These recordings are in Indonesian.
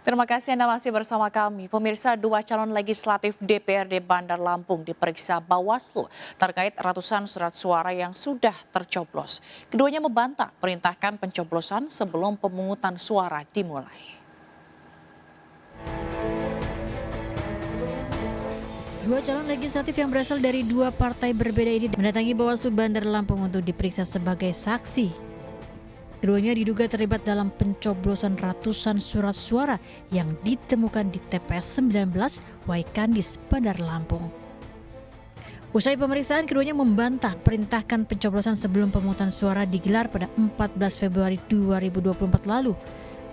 Terima kasih Anda masih bersama kami. Pemirsa, dua calon legislatif DPRD Bandar Lampung diperiksa Bawaslu terkait ratusan surat suara yang sudah tercoblos. Keduanya membantah perintahkan pencoblosan sebelum pemungutan suara dimulai. Dua calon legislatif yang berasal dari dua partai berbeda ini mendatangi Bawaslu Bandar Lampung untuk diperiksa sebagai saksi. Keduanya diduga terlibat dalam pencoblosan ratusan surat suara yang ditemukan di TPS 19 Waikandis, Bandar Lampung. Usai pemeriksaan, keduanya membantah perintahkan pencoblosan sebelum pemungutan suara digelar pada 14 Februari 2024 lalu.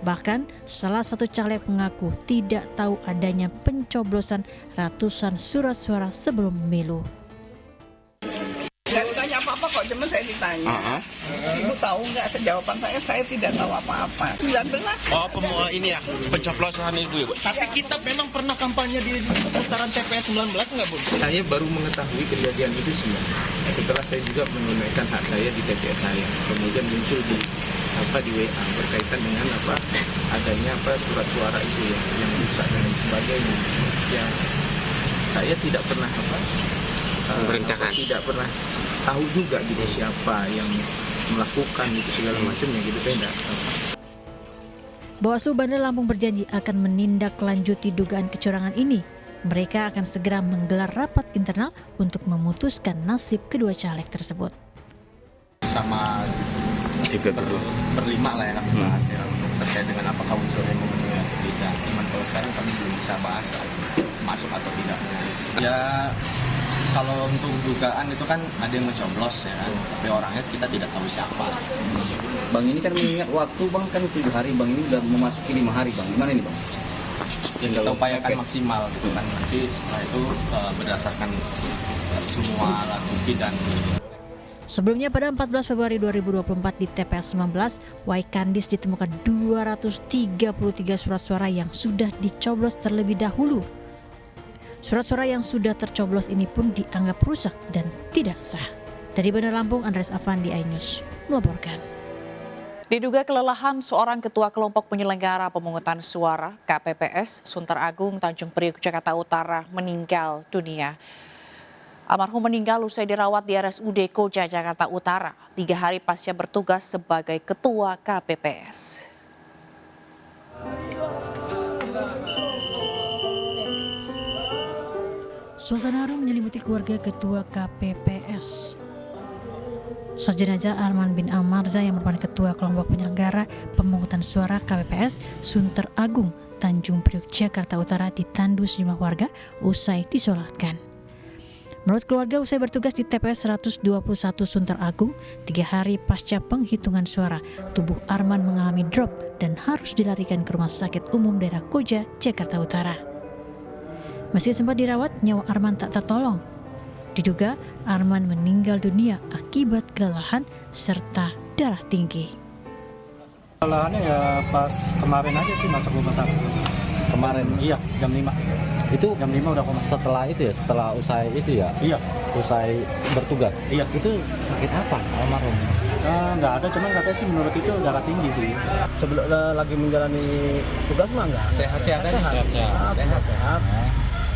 Bahkan, salah satu caleg mengaku tidak tahu adanya pencoblosan ratusan surat suara sebelum pemilu. Nggak ditanya apa-apa kok, cuma saya ditanya. Ibu tahu nggak? Jawaban saya tidak tahu apa-apa. 19. Oh, ini ya, pencoblosan itu ya, Bu. Tapi kita memang pernah kampanye di putaran TPS 19 nggak, Bu? Saya baru mengetahui kejadian itu sebenarnya. Setelah saya juga menunaikan hak saya di TPS saya. Kemudian muncul di WA berkaitan dengan adanya surat suara itu ya, yang rusak dan lain sebagainya. Ya, saya tidak pernah Memerintahkan. tidak pernah tahu juga gitu siapa yang melakukan itu segala macamnya gitu, saya tidak tahu. Bawaslu Bandar Lampung berjanji akan menindaklanjuti dugaan kecurangan ini. Mereka akan segera menggelar rapat internal untuk memutuskan nasib kedua caleg tersebut. Sama berlima lah ya kan bahas ya terkait dengan apakah unsurnya memenuhi atau tidak. Cuman kalau sekarang kami belum bisa bahas masuk atau tidaknya. Ya kalau untuk dugaan itu kan ada yang mencoblos ya kan, tapi orangnya kita tidak tahu siapa. Bang, ini kan mengingat waktu Bang, kan 7 hari Bang, ini udah memasuki 5 hari Bang, gimana ini Bang? Yang kita upayakan maksimal gitu kan, nanti setelah itu berdasarkan semua alat bukti dan Sebelumnya pada 14 Februari 2024 di TPS 19, Waikandis ditemukan 233 surat suara yang sudah dicoblos terlebih dahulu. Surat suara yang sudah tercoblos ini pun dianggap rusak dan tidak sah. Dari Bandar Lampung, Andres Avandi, iNews melaporkan. Diduga kelelahan seorang ketua kelompok penyelenggara pemungutan suara KPPS Sunter Agung Tanjung Priok Jakarta Utara meninggal dunia. Almarhum meninggal usai dirawat di RSUD Koja Jakarta Utara 3 hari pasca bertugas sebagai ketua KPPS. Suasana haru menyelimuti keluarga ketua KPPS. Saat jenazah Arman bin Amarza yang merupakan ketua kelompok penyelenggara pemungutan suara KPPS Sunter Agung Tanjung Priok Jakarta Utara ditandu sejumlah warga usai disolatkan. Menurut keluarga, usai bertugas di TPS 121 Sunter Agung, 3 hari pasca penghitungan suara, tubuh Arman mengalami drop dan harus dilarikan ke Rumah Sakit Umum Daerah Koja, Jakarta Utara. Meski sempat dirawat, nyawa Arman tak tertolong. Diduga Arman meninggal dunia akibat kelelahan serta darah tinggi. Kelelahannya ya pas kemarin aja sih masuk rumah sakit. Kemarin? Iya, jam 5. Itu jam 5 udah koma. setelah itu ya, setelah usai itu ya? Iya. Usai bertugas? Iya. Itu sakit apa almarhum? Nggak ada, cuman katanya sih menurut itu darah tinggi sih. sebelum lagi menjalani tugas mah enggak sehat-sehat sehat.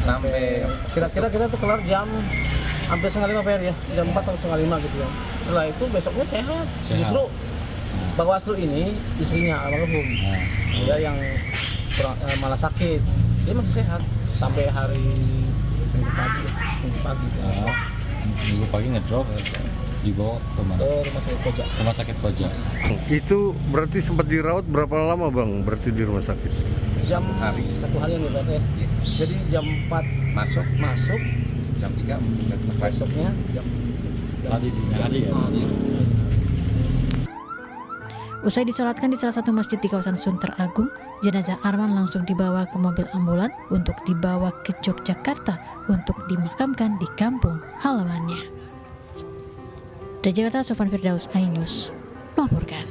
Sampai Kira-kira kita tuh kelar jam hampir 4:30 PR ya, jam 4 atau 4:30 gitu ya. Setelah itu besoknya sehat. Justru Bawaslu ini istrinya almarhum, dia yang malah sakit, dia masih sehat sampai hari Minggu pagi. Minggu pagi ngedrop, dibawa ke mana? Ke Rumah Sakit Koja. Rumah Sakit Koja. Itu berarti sempat dirawat berapa lama Bang berarti di rumah sakit? Jam 1 hari yang ya. Jadi jam 4 masuk, jam 3 besoknya jam Tadi dini hari ya? Usai disolatkan di salah satu masjid di kawasan Sunter Agung, jenazah Arman langsung dibawa ke mobil ambulan untuk dibawa ke Yogyakarta untuk dimakamkan di kampung halamannya. Dari Jakarta, Sofan Firdaus, iNews melaporkan.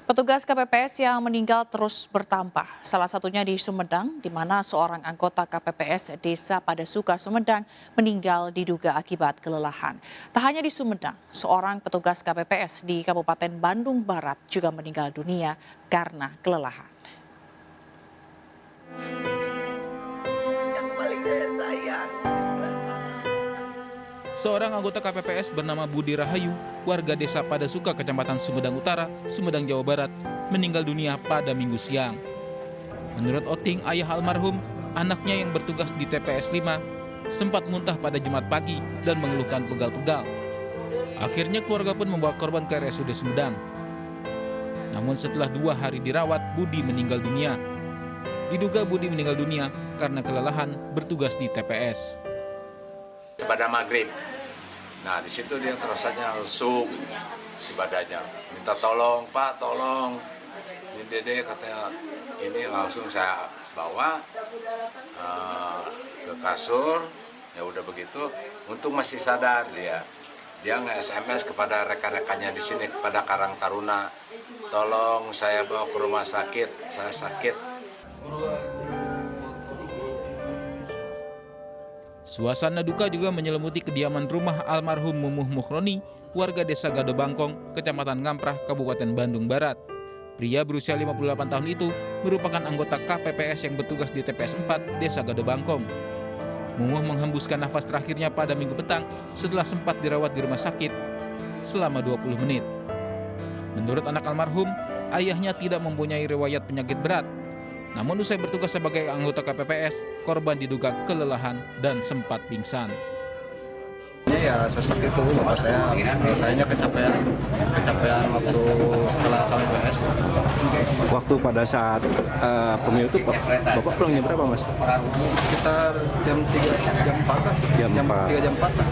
Petugas KPPS yang meninggal terus bertambah. Salah satunya di Sumedang, di mana seorang anggota KPPS Desa Padasuka Sumedang meninggal diduga akibat kelelahan. Tak hanya di Sumedang, seorang petugas KPPS di Kabupaten Bandung Barat juga meninggal dunia karena kelelahan. sayang. Seorang anggota KPPS bernama Budi Rahayu, warga desa Padasuka, Kecamatan Sumedang Utara, Sumedang, Jawa Barat, meninggal dunia pada Minggu siang. Menurut Oting, ayah almarhum, anaknya yang bertugas di TPS 5 sempat muntah pada Jumat pagi dan mengeluhkan pegal-pegal. Akhirnya keluarga pun membawa korban ke RSUD Sumedang. Namun setelah 2 hari dirawat, Budi meninggal dunia. Diduga Budi meninggal dunia karena kelelahan bertugas di TPS. Pada maghrib, nah di situ dia terasanya lesu si badannya. Minta tolong, Pak, tolong. Ini Dede katanya, ini langsung saya bawa ke kasur. Ya udah begitu, untung masih sadar dia. Dia nge-SMS kepada rekan-rekannya di sini, kepada Karang Taruna, tolong saya bawa ke rumah sakit, saya sakit. Suasana duka juga menyelimuti kediaman rumah almarhum Mumuh Mukhroni, warga desa Gado Bangkong, Kecamatan Ngamprah, Kabupaten Bandung Barat. Pria berusia 58 tahun itu merupakan anggota KPPS yang bertugas di TPS 4 Desa Gado Bangkong. Mumuh menghembuskan nafas terakhirnya pada Minggu petang setelah sempat dirawat di rumah sakit selama 20 menit. Menurut anak almarhum, ayahnya tidak mempunyai riwayat penyakit berat. Namun usai bertugas sebagai anggota KPPS, korban diduga kelelahan dan sempat pingsan. Ya sesek itu, bapak saya kayaknya kecapean waktu setelah KPPS. Waktu pada saat pemilu itu bapak pulangnya berapa, Mas? Sekitar jam 4 lah. Jam 4 lah.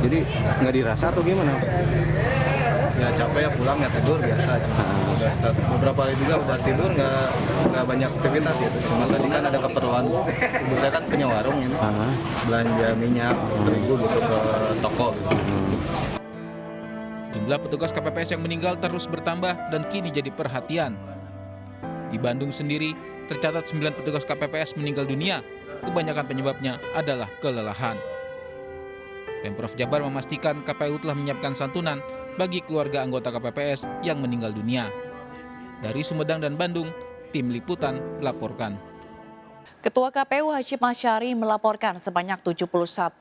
Jadi nggak dirasa atau gimana? Ya capek ya, pulang ya tidur biasa. Beberapa kali juga udah tidur, nggak banyak aktivitas gitu. Cuma tadi kan ada keperluan. Ibu saya kan punya warung ini, belanja minyak, terigu gitu ke toko. Jumlah petugas KPPS yang meninggal terus bertambah dan kini jadi perhatian. Di Bandung sendiri tercatat 9 petugas KPPS meninggal dunia. Kebanyakan penyebabnya adalah kelelahan. Pemprov Jabar memastikan KPU telah menyiapkan santunan bagi keluarga anggota KPPS yang meninggal dunia. Dari Sumedang dan Bandung, tim liputan melaporkan. Ketua KPU Hashim Asyari melaporkan sebanyak 71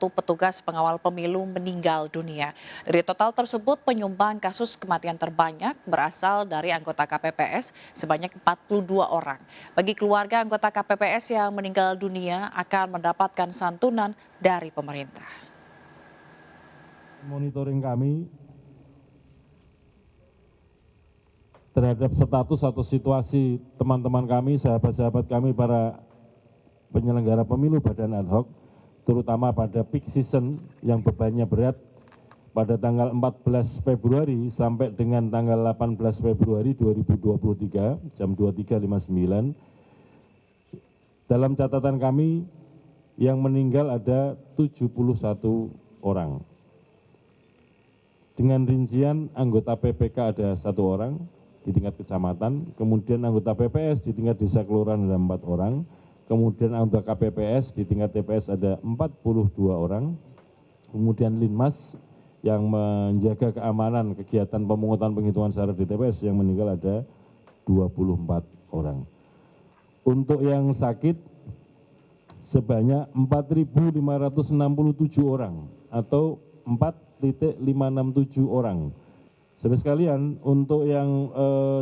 petugas pengawal pemilu meninggal dunia. Dari total tersebut, penyumbang kasus kematian terbanyak berasal dari anggota KPPS sebanyak 42 orang. Bagi keluarga anggota KPPS yang meninggal dunia akan mendapatkan santunan dari pemerintah. Monitoring kami terhadap status atau situasi teman-teman kami, sahabat-sahabat kami, para penyelenggara pemilu badan ad hoc, terutama pada peak season yang bebannya berat pada tanggal 14 Februari sampai dengan tanggal 18 Februari 2023 jam 23.59. Dalam catatan kami yang meninggal ada 71 orang. Dengan rincian anggota PPK ada 1 orang di tingkat kecamatan, kemudian anggota PPS di tingkat desa kelurahan ada 4 orang, kemudian anggota KPPS di tingkat TPS ada 42 orang, kemudian Linmas yang menjaga keamanan kegiatan pemungutan penghitungan suara di TPS yang meninggal ada 24 orang. Untuk yang sakit sebanyak 4.567 orang atau 4,567 orang. Saudara sekalian, untuk yang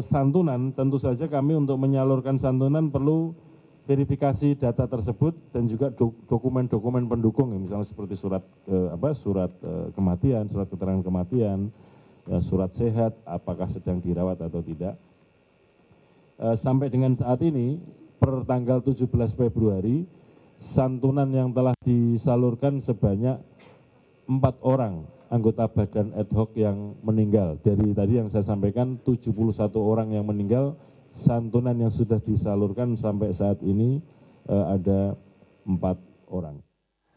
santunan, tentu saja kami untuk menyalurkan santunan perlu verifikasi data tersebut dan juga dokumen-dokumen pendukung, misalnya seperti surat kematian, surat keterangan kematian, surat sehat, apakah sedang dirawat atau tidak. Sampai dengan saat ini, per tanggal 17 Februari, santunan yang telah disalurkan sebanyak 4 orang anggota badan ad hoc yang meninggal. Dari tadi yang saya sampaikan 71 orang yang meninggal, santunan yang sudah disalurkan sampai saat ini ada 4 orang.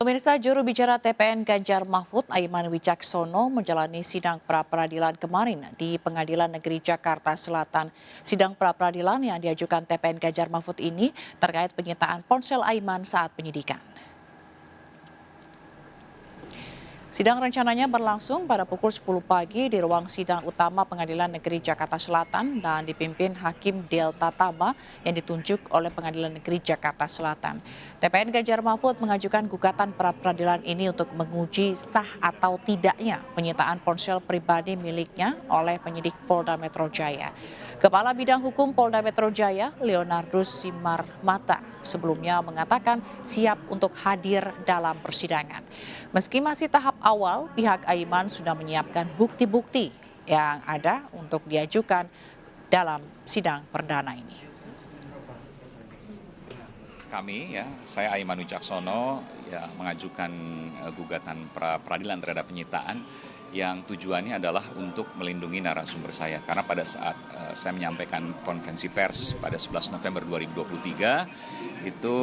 Pemirsa, juru bicara TPN Ganjar Mahfud, Aiman Wicaksono, menjalani sidang pra-peradilan kemarin di Pengadilan Negeri Jakarta Selatan. Sidang pra-peradilan yang diajukan TPN Ganjar Mahfud ini terkait penyitaan ponsel Aiman saat penyidikan. Sidang rencananya berlangsung pada pukul 10 pagi di ruang sidang utama Pengadilan Negeri Jakarta Selatan dan dipimpin Hakim Delta Tama yang ditunjuk oleh Pengadilan Negeri Jakarta Selatan. TPN Ganjar Mahfud mengajukan gugatan pra-peradilan ini untuk menguji sah atau tidaknya penyitaan ponsel pribadi miliknya oleh penyidik Polda Metro Jaya. Kepala Bidang Hukum Polda Metro Jaya, Leonardus Simarmata, sebelumnya mengatakan siap untuk hadir dalam persidangan. Meski masih tahap awal, pihak Aiman sudah menyiapkan bukti-bukti yang ada untuk diajukan dalam sidang perdana ini. Kami, saya Aiman Wicaksono, mengajukan gugatan pra-peradilan terhadap penyitaan yang tujuannya adalah untuk melindungi narasumber saya. Karena pada saat saya menyampaikan konferensi pers pada 11 November 2023, itu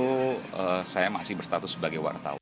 saya masih berstatus sebagai wartawan.